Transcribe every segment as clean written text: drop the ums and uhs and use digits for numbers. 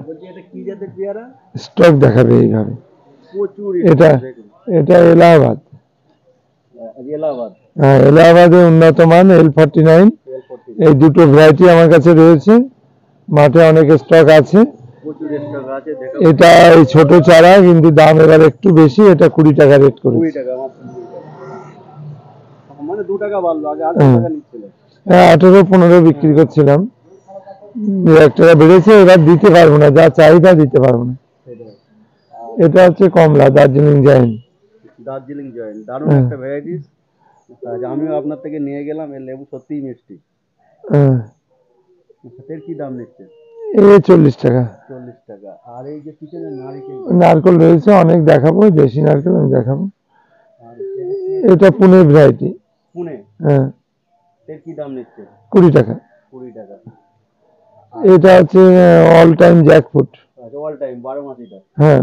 বলছি এটা কি জাতের পেয়ারা? স্টক দেখাবে এইভাবে। প্রচুর এটা স্টক দেখুন। এটা এলাহাবাদ। এলাহাবাদ হ্যাঁ, এলাহাবাদের উন্নত মান L49। L49 এই দুটো ভ্যারাইটি আমার কাছে রয়েছে, মাঠে অনেক স্টক আছে। প্রচুর স্টক আছে দেখাবো। এটা এই ছোট চারা, কিন্তু দাম এবার একটু বেশি, এটা 20 টাকা রেট 20 করেছে। টাকা মাত্র 20 টাকা। মানে 2 টাকা বাড়লো, আগে 8 হ্যাঁ, টাকা নিচ্ছিল। 18-15 বিক্রি করছিলাম, 1 টাকা বেড়েছে। এবার দিতে পারবো না, যা চাহিদা দিতে পারবো না। সেটাই। এটা হচ্ছে কমলা, দার্জিলিং জায়েন্ট। দার্জিলিং জয়েন্ট দারুণ হ্যাঁ, একটা ভ্যারাইটিস। আমিও আপনার থেকে নিয়ে গেলাম, এর লেবু সত্যিই মিষ্টি। হ্যাঁ, এর কি দাম নিচ্ছে? এই 40 টাকা। 40 টাকা। আর এই যে পিছনে নারকেল, নারকেল রয়েছে অনেক, দেখাবো দেশি নারকেল আমি দেখাবো। আর এটা কি? এটা পুনে ভ্যারাইটি। পুনে। হ্যাঁ, এর কি দাম নিচ্ছে? 20 টাকা। 20 টাকা। এটা হচ্ছে অল টাইম জ্যাকফ্রুট। আচ্ছা, অল টাইম 12 মাসিটা। হ্যাঁ,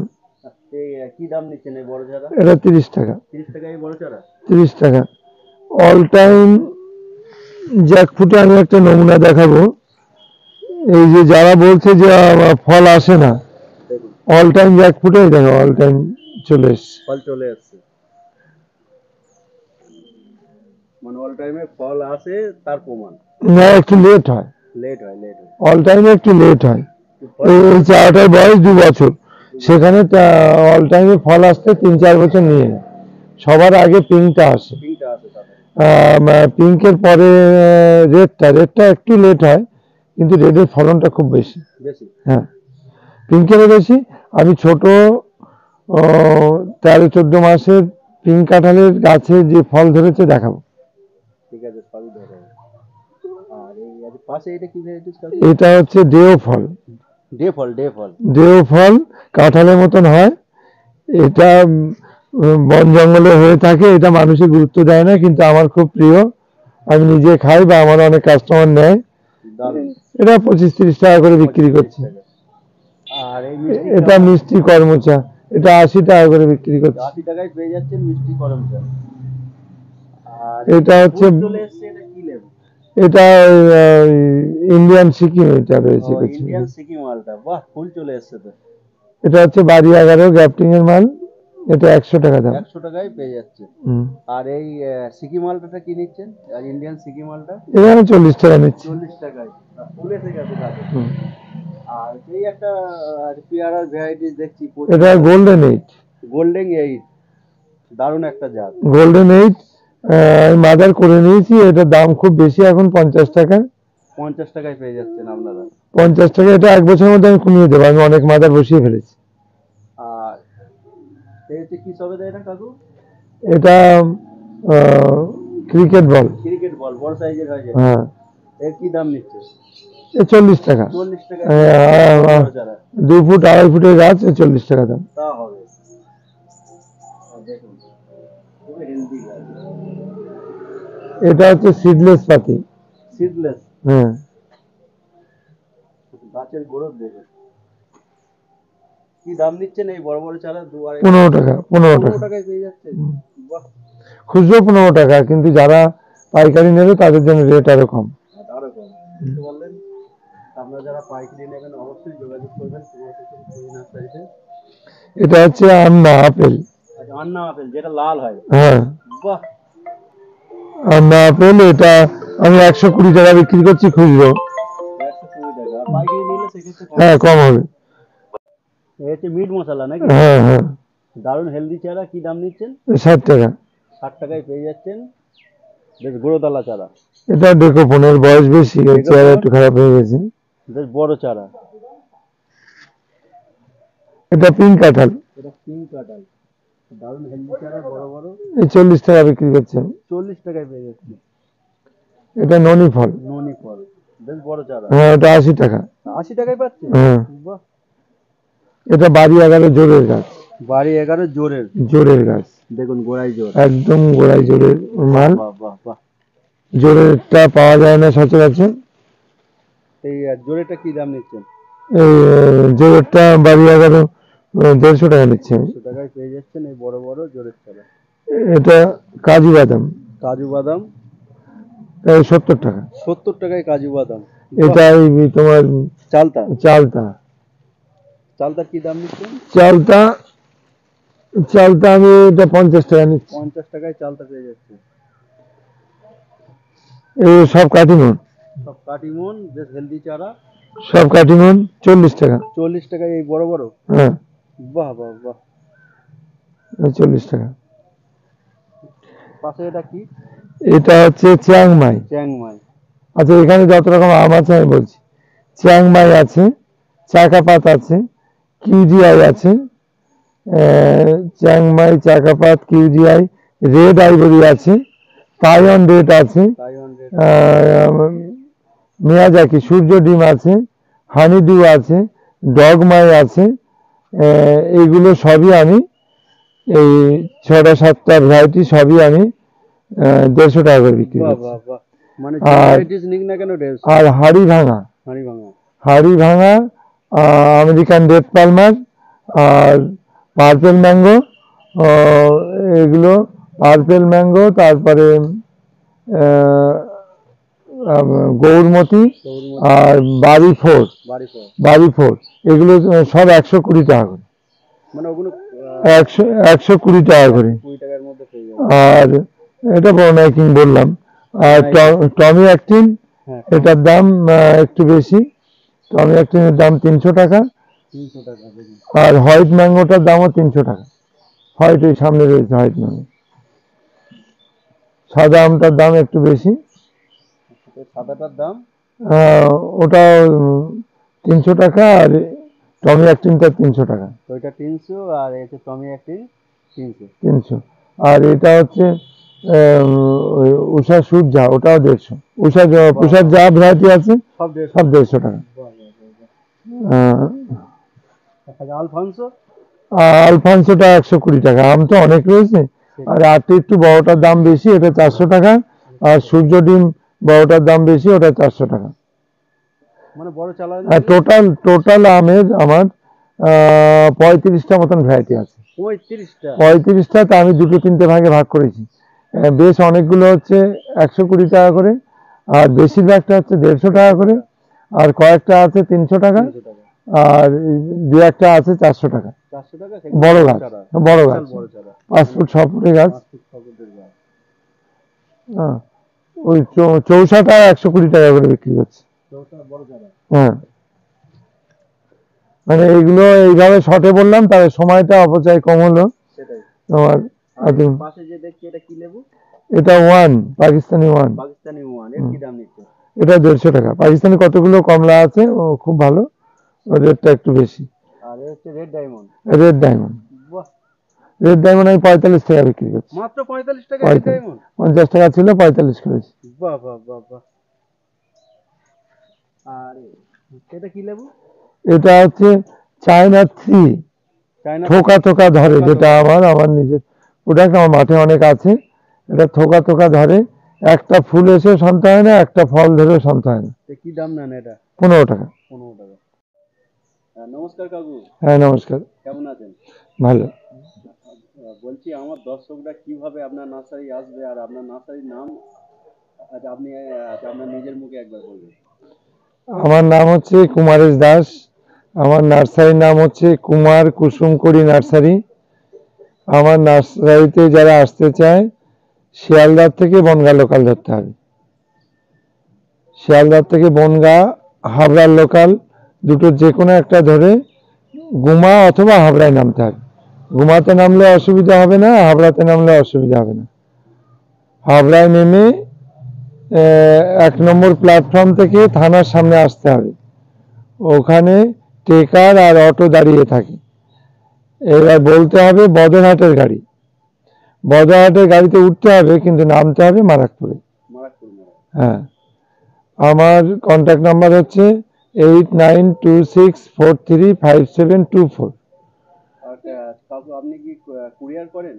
কি দাম নিচ্ছেন এই বড় চারা? এটা 30 টাকা। 30 টাকা এই বড় চারা? 30 টাকা। অল টাইম জ্যাকফ্রুটে আমি একটা নমুনা দেখাবো। এই যে যারা বলছে যে ফল আসে না, দেখুন অল টাইম জ্যাকফ্রুটে দেখো অল টাইম চলে এসছে। ফল চলে আসছে, মানে অল টাইমে ফল আসে তার প্রমাণ। না, একটু লেট হয়, লেট হয়, লেট হয়। অল টাইমে একটু লেট হয়। ফল এই চারাটার বয়স 2 বছর, সেখানে অল টাইমে ফল আসতে 3-4 বছর নিয়ে নেয়। সবার আগে পিঙ্কটা আসে, পিঙ্কটা আসে তাদের। পিঙ্কের পরে রেডটা একটু লেট হয়, কিন্তু রেডের ফলনটা খুব বেশি। বেশি। হ্যাঁ, পিঙ্কেরও বেশি। আমি ছোট 13-14 মাসের পিঙ্ক কাঁঠালের গাছে যে ফল ধরেছে দেখাবো। ঠিক আছে, সবই ধরে। আর এই পাশে এটা কি ভ্যারাইটিস? এটা হচ্ছে দেও ফল। ডে ফল, ডে ফল। দেও ফল কাঁঠালের মতন হয়। এটা বন জঙ্গলে হয়ে থাকে, এটা মানুষে গুরুত্ব দেয় না, কিন্তু আমার খুব প্রিয়। আমি নিজে খাই বা আমার অনেক কাস্টমার নেয়। দারুণ। এটা 25-30 টাকা করে বিক্রি 25 করছি। টাকা। আর এই মিষ্টি এটা মিষ্টি কর্মচা, এটা 80 টাকা করে বিক্রি করছি। 80 টাকায় পেয়ে যাচ্ছেন মিষ্টি করমচা। আর এটা হচ্ছে, চলে এসছে, এটা কি লেবু? এটা ইন্ডিয়ান সিকিম, এটা রয়েছে কিছু। ইন্ডিয়ান সিকিম মালটা, বাহ, ফুল চলে এসছে তো। এটা হচ্ছে বাড়ি 11 গ্রাফটিং এর মাল। এটা 100 টাকা দাম। 100 টাকায় পেয়ে যাচ্ছে। আর এই সিকিম মালটাটা কি নিচ্ছেন? আর ইন্ডিয়ান সিকিম মালটা? এটা আমি 40 টাকা নিচ্ছি। 40 টাকায়। ফুল এসে গেছে গাছে। আর এই একটা পেয়ারার ভ্যারাইটিস দেখছি। এটা গোল্ডেন 8। গোল্ডেন 8 দারুণ একটা জাত। গোল্ডেন 8 আমি মাদার করে নিয়েছি। এটার দাম খুব বেশি এখন, 50 টাকা। 50 টাকায় পেয়ে যাচ্ছেন আপনারা। 50 টাকা। এটা 1 বছরের মধ্যে আমি কমিয়ে দেবো, আমি অনেক মাদার বসিয়ে ফেলেছি। আর এই হচ্ছে কি সবে দেয় না কাকু? এটা ক্রিকেট বল। ক্রিকেট বল, বড় সাইজের হয় যেটা। হ্যাঁ, এর কি দাম নিচ্ছে? 40 টাকা। 40 টাকা। 2 ফুট 2.5 ফুটের গাছ, 40 টাকা দাম। তা হবে। দেখুন খুব হেলদি গাছ। এটা হচ্ছে সিডলেস পাতি। সিডলেস। হ্যাঁ, গাছের গ্রোথ দেখুন। কি দাম নিচ্ছেন এই বড় বড় চারা? 15 টাকা। 15 15 টাকা টাকায় পেয়ে যাচ্ছে। বাহ, খুচরো 15 টাকা, কিন্তু যারা পাইকারি নেবে তাদের জন্য রেট আরো কম। আরো কম বুঝতে পারলেন। আপনারা যারা পাইকারি নেবেন অবশ্যই যোগাযোগ করবেন নার্সারিতে। এটা হচ্ছে আন্না আপেল। আচ্ছা, আন্না আপেল যেটা লাল হয়। হ্যাঁ, বাহ, আন্না আপেল। এটা আমি 120 টাকা বিক্রি করছি খুচরো। 120 টাকা। আর পাইকারি নিলে সেক্ষেত্রে কম। হ্যাঁ, কম হবে। এই হচ্ছে মিট মশলা নাকি? হ্যাঁ, হ্যাঁ, দারুণ হেলদি চারা। কি দাম নিচ্ছেন? 60 টাকা। 60 টাকায় পেয়ে যাচ্ছেন বেশ গোড়োতলা চারা। এটা ডেকোফোনের বয়স বেশি, চেহারা একটু খারাপ হয়ে গেছে। বেশ বড় চারা। এটা পিঙ্ক কাঁঠাল। এটা পিঙ্ক কাঁঠাল, দারুণ হেলদি চারা, বড় বড়। এই 40 টাকা বিক্রি করছে। 40 টাকায় পেয়ে যাচ্ছে। এটা ননি ফল। ননি ফল, বেশ বড় চারা। হ্যাঁ, এটা 80 টাকা। 80 টাকায় পাচ্ছে। হ্যাঁ, বাহ, এটা বাড়ি 11 জোরের গাছ। বাড়ি 11 জোরের। জোরের গাছ, দেখুন গোড়ায় জোর। একদম গোড়ায় জোরের মাল। বাহ বাহ বাহ। জোরেরটা পাওয়া যায় না সচরাচর। এই জোরেটা কি দাম নিচ্ছেন? এই জোরেরটা বাড়ি 11 150 টাকা নিচ্ছে। 150 টাকায় পেয়ে যাচ্ছেন এই বড় বড় জোরের চারা। এটা কাজু বাদাম। কাজু বাদাম 70 টাকা। 70 টাকায় কাজু বাদাম। এটা তোমার চালতা। চালতা। চালতার কি দাম নিচ্ছেন? চালটা চালটা আমি এটা 50 টাকা নিচ্ছি। 50 টাকায় চালতা পেয়ে যাচ্ছে। এই সব কাটিমন, সব কাটিমন, বেশ হেলদি চারা। সব কাটিমন 40 টাকা। 40 টাকায় এই বড় বড়? হ্যাঁ, বাহ বাহ বাহ। 40 টাকা। পাশে এটা কি? এটা হচ্ছে চিয়াংমাই। চ্যাংমাই। আচ্ছা, এখানে যত রকম আম আছে আমি বলছি। চিয়াংমাই আছে, চাকাপাত আছে, কিউজিআই আছে, চিয়াংমাই, চাকাপাত, কিউজিআই, রেড আইভরি আছে, তাইওয়ান রেড আছে, তাইওয়ান রেড। মিয়াজাকি সূর্য ডিম আছে, হানিডু আছে, ডগমাই আছে। এইগুলো সবই আমি, এই 6টা-7টা ভ্যারাইটি সবই আমি 150 টাকা করে বিক্রি বাহ করছি। বাহ বাহ। মানে যে আর ভ্যারাইটিস নিক না কেন 150? আর হাড়ি ভাঙা, হাড়ি ভাঙা। হাড়ি ভাঙা, আমেরিকান রেড পালমার আর পার্পেল ম্যাঙ্গো, এগুলো পার্পেল ম্যাঙ্গো, তারপরে গৌরমতি গৌরমতি। আর বাড়ি ফোর, বাড়ি ফল। বাড়ি ফোর, এগুলো সব 120 টাকা করে। মানে ওগুলো 120 টাকা করে। 20 টাকার মধ্যে পেয়ে যাবে। আর এটা বর্নাইকিং বললাম। আর টমি অ্যাক্টিন, হ্যাঁ, এটার দাম একটু বেশি। টমি অ্যাক্টিনের দাম 300 টাকা। 300 টাকা দেখুন। আর হোয়াইট ম্যাঙ্গোটার দামও 300 টাকা। হোয়াইট, ওই সামনে রয়েছে হোয়াইট ম্যাঙ্গো। সাদা আমটার দাম একটু বেশি। সাদাটার দাম? ওটা 300 টাকা, আর টমি অ্যাক্টিনটা 300 টাকা। তো এটা 300 আর এটা টমি অ্যাক্টিন 300। 300। আর এটা হচ্ছে ওই উষা সূর্যা, ওটাও 150। উষার যা ভ্যারাইটি আছে সব সব 150 টাকা। আলফানসো? আলফানসোটা 120 টাকা। আম তো অনেক রয়েছে। আর আরটি একটু বড়টার দাম বেশি, এটা 400 টাকা। আর সূর্য ডিম বড়টার দাম বেশি, ওটা 400 টাকা। মানে বড় চালা। আর টোটাল আমের আমার 35টা মতন ভ্যারাইটি আছে। 35টা? 35টা আমি 2-3টে ভাগে ভাগ করেছি। বেশ অনেকগুলো হচ্ছে 120 টাকা করে, আর বেশিরভাগটা হচ্ছে 150 টাকা করে, আর কয়েকটা আছে 300 টাকা, 300 টাকা। আর 2-1টা আছে 400 টাকা। 400 টাকা বড় গাছ, বড় গাছ, বড় চারা। 5 ফুট 6 ফুটের গাছ। 5 ফুট 6 ফুটের গাছ। হ্যাঁ, ওই চৌসাটা 120 টাকা করে বিক্রি করছে। বড় চারা। হ্যাঁ, মানে এইগুলো এইভাবে শর্টে বললাম, তাহলে সময়টা অপচয় কম হলো সেটাই। তোমার। পাশে যে দেখছি এটা কি লেবু? এটা one, Pakistani one. Pakistani one. এর কি দাম নিচ্ছে? এটা 150 টাকা। পাকিস্তানি কতগুলো কমলা আছে, ও খুব ভালো, ওর রেটটা একটু বেশি। আর এ হচ্ছে রেড ডায়মন্ড। রেড ডায়মন্ড, বাহ। রেড ডায়মন্ড আমি 45 টাকা বিক্রি করছি। মাত্র 45 টাকা রেড ডায়মন্ড? 50 টাকা ছিল, 45 করেছি। বাহ বাহ বাহ বাহ। আর এটা কি লেবু? এটা হচ্ছে চায়না 3, চায়না থোকা থোকা ধরে, যেটা আমার নিজের প্রোডাক্ট, আমার মাঠে অনেক আছে। এটা থোকা থোকা ধরে, একটা ফুল এসে শান্ত হয় না, একটা ফল ধরেও শান্ত হয় না। কি দাম নেন এটা? 15 টাকা। 15 টাকা। নমস্কার কাকু। হ্যাঁ, নমস্কার। কেমন আছেন? ভালো। বলছি আমার দর্শকরা কিভাবে আপনার নার্সারি আসবে, আর আপনার নার্সারির নাম আপনি আপনার নিজের মুখে একবার বলবেন। আমার নাম হচ্ছে কুমারেশ দাস। আমার নার্সারির নাম হচ্ছে কুমার কুসুমকড়ি নার্সারি। আমার নার্সারিতে যারা আসতে চায়, শিয়ালদার থেকে বনগা লোকাল ধরতে হবে। শিয়ালদার থেকে বনগা, হাবড়ার লোকাল, দুটো যে কোনো একটা ধরে গুমা অথবা হাবড়ায় নামতে হবে। গুমাতে নামলে অসুবিধা হবে না, হাবড়াতে নামলে অসুবিধা হবে না। হাবড়ায় নেমে 1 নম্বর প্ল্যাটফর্ম থেকে থানার সামনে আসতে হবে। ওখানে ট্রেকার আর অটো দাঁড়িয়ে থাকে। এবার বলতে হবে বদরহাটের গাড়ি। বদরহাটের গাড়িতে উঠতে হবে, কিন্তু নামতে হবে মারাকপুরে। হ্যাঁ, আমার কন্ট্যাক্ট নাম্বার হচ্ছে 8926435724। আপনি কি কুরিয়ার করেন?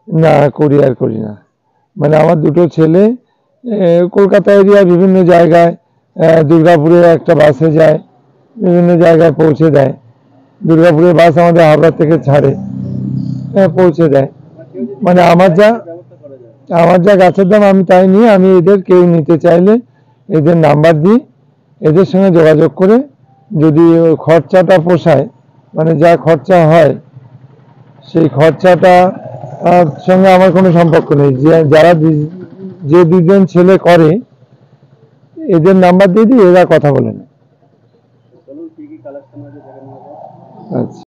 না, কুরিয়ার করি না। মানে আমার দুটো ছেলে কলকাতা এরিয়ার বিভিন্ন জায়গায়, দুর্গাপুরে একটা বাসে যায়, বিভিন্ন জায়গায় পৌঁছে দেয়। দুর্গাপুরের বাস আমাদের হাবড়া থেকে ছাড়ে, পৌঁছে দেয়। মানে আমার যা গাছের দাম আমি তাই নিয়ে, আমি এদের কেউ নিতে চাইলে এদের নাম্বার দিই, এদের সঙ্গে যোগাযোগ করে যদি খরচাটা পোষায়, মানে যা খরচা হয় সেই খরচাটা সঙ্গে আমার কোনো সম্পর্ক নেই। যে দুজন ছেলে করে এদের নাম্বার দিয়ে দিই, এরা কথা বলে না। চলুন কি কি কালেকশন আছে দেখে নেওয়া যায়। আচ্ছা।